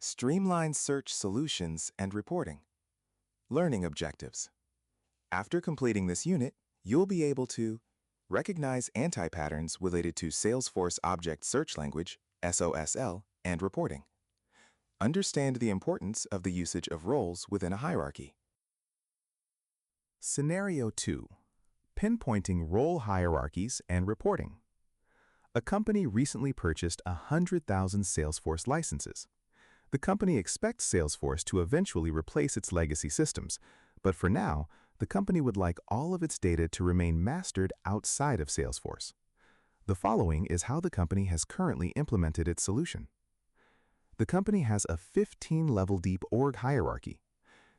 Streamline search solutions and reporting. Learning objectives. After completing this unit, you'll be able to recognize anti-patterns related to Salesforce Object Search Language, SOSL, and reporting. Understand the importance of the usage of roles within a hierarchy. Scenario 2. Pinpointing role hierarchies and reporting. A company recently purchased 100,000 Salesforce licenses. The company expects Salesforce to eventually replace its legacy systems, but for now, the company would like all of its data to remain mastered outside of Salesforce. The following is how the company has currently implemented its solution. The company has a 15-level deep org hierarchy.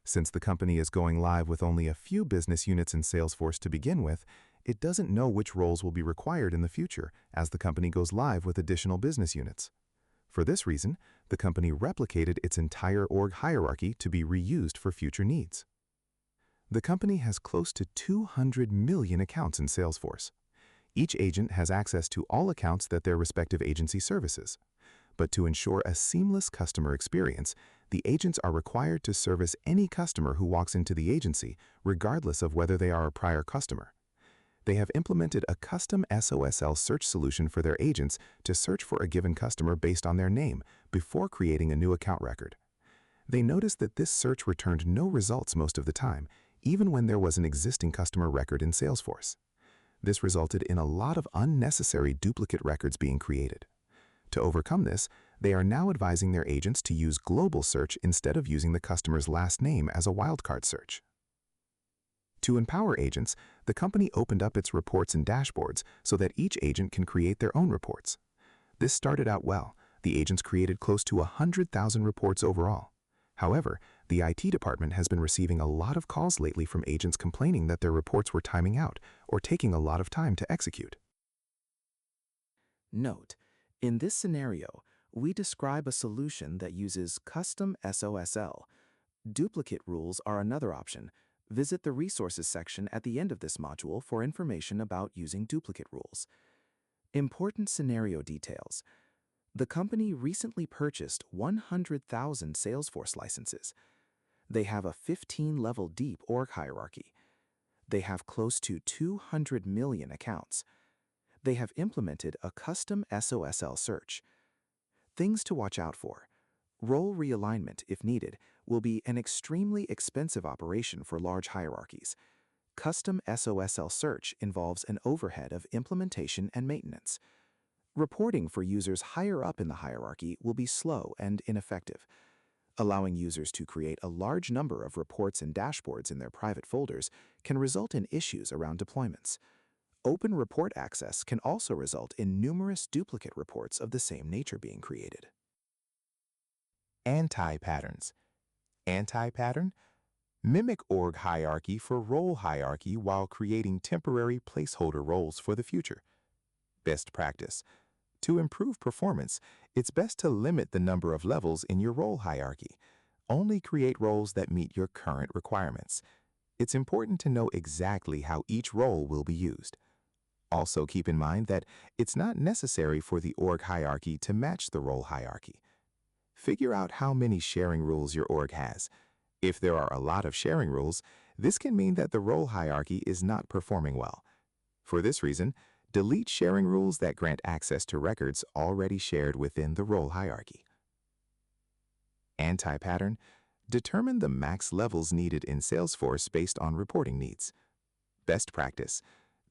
Since the company is going live with only a few business units in Salesforce to begin with, it doesn't know which roles will be required in the future as the company goes live with additional business units. For this reason, the company replicated its entire org hierarchy to be reused for future needs. The company has close to 200 million accounts in Salesforce. Each agent has access to all accounts that their respective agency services. But to ensure a seamless customer experience, the agents are required to service any customer who walks into the agency, regardless of whether they are a prior customer. They have implemented a custom SOSL search solution for their agents to search for a given customer based on their name before creating a new account record. They noticed that this search returned no results most of the time, even when there was an existing customer record in Salesforce. This resulted in a lot of unnecessary duplicate records being created. To overcome this, they are now advising their agents to use global search instead of using the customer's last name as a wildcard search. To empower agents, the company opened up its reports and dashboards so that each agent can create their own reports. This started out well. The agents created close to 100,000 reports overall. However, the IT department has been receiving a lot of calls lately from agents complaining that their reports were timing out or taking a lot of time to execute. Note: in this scenario, we describe a solution that uses custom SOSL. Duplicate rules are another option. Visit the resources section at the end of this module for information about using duplicate rules. Important scenario details. The company recently purchased 100,000 Salesforce licenses. They have a 15-level deep org hierarchy. They have close to 200 million accounts. They have implemented a custom SOSL search. Things to watch out for. Role realignment, if needed, will be an extremely expensive operation for large hierarchies. Custom SOSL search involves an overhead of implementation and maintenance. Reporting for users higher up in the hierarchy will be slow and ineffective. Allowing users to create a large number of reports and dashboards in their private folders can result in issues around deployments. Open report access can also result in numerous duplicate reports of the same nature being created. Anti-patterns. Anti-pattern? Mimic org hierarchy for role hierarchy while creating temporary placeholder roles for the future. Best practice. To improve performance, it's best to limit the number of levels in your role hierarchy. Only create roles that meet your current requirements. It's important to know exactly how each role will be used. Also keep in mind that it's not necessary for the org hierarchy to match the role hierarchy. Figure out how many sharing rules your org has. If there are a lot of sharing rules, this can mean that the role hierarchy is not performing well. For this reason, delete sharing rules that grant access to records already shared within the role hierarchy. Anti-pattern. Determine the max levels needed in Salesforce based on reporting needs. Best practice.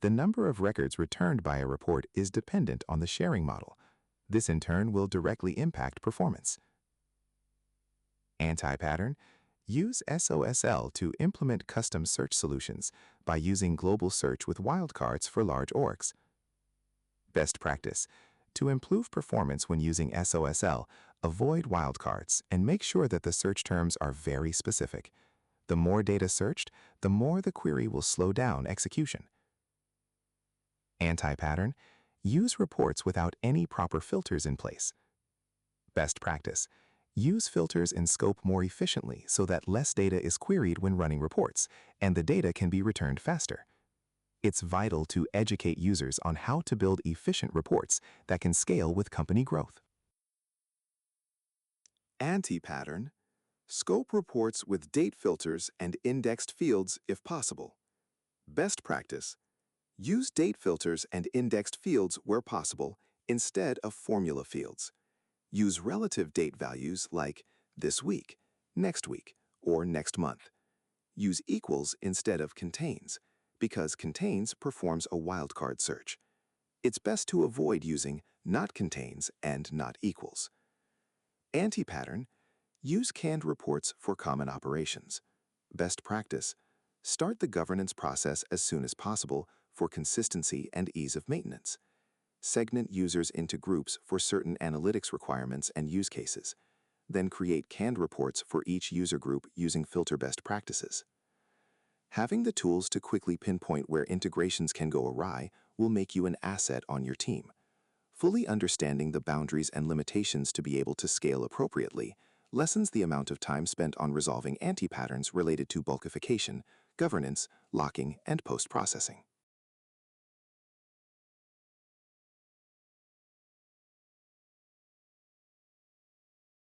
The number of records returned by a report is dependent on the sharing model. This in turn will directly impact performance. Anti-pattern. Use SOSL to implement custom search solutions by using global search with wildcards for large orgs. Best practice. To improve performance when using SOSL, avoid wildcards and make sure that the search terms are very specific. The more data searched, the more the query will slow down execution. Anti-pattern. Use reports without any proper filters in place. Best practice. Use filters and scope more efficiently so that less data is queried when running reports, and the data can be returned faster. It's vital to educate users on how to build efficient reports that can scale with company growth. Anti-pattern. Scope reports with date filters and indexed fields if possible. Best practice. Use date filters and indexed fields where possible instead of formula fields. Use relative date values like this week, or next month. Use equals instead of contains, because contains performs a wildcard search. It's best to avoid using not contains and not equals. Anti-pattern. Use canned reports for common operations. Best practice. Start the governance process as soon as possible for consistency and ease of maintenance. Segment users into groups for certain analytics requirements and use cases. Then create canned reports for each user group using filter best practices. Having the tools to quickly pinpoint where integrations can go awry will make you an asset on your team. Fully understanding the boundaries and limitations to be able to scale appropriately lessens the amount of time spent on resolving anti-patterns related to bulkification, governance, locking, and post-processing.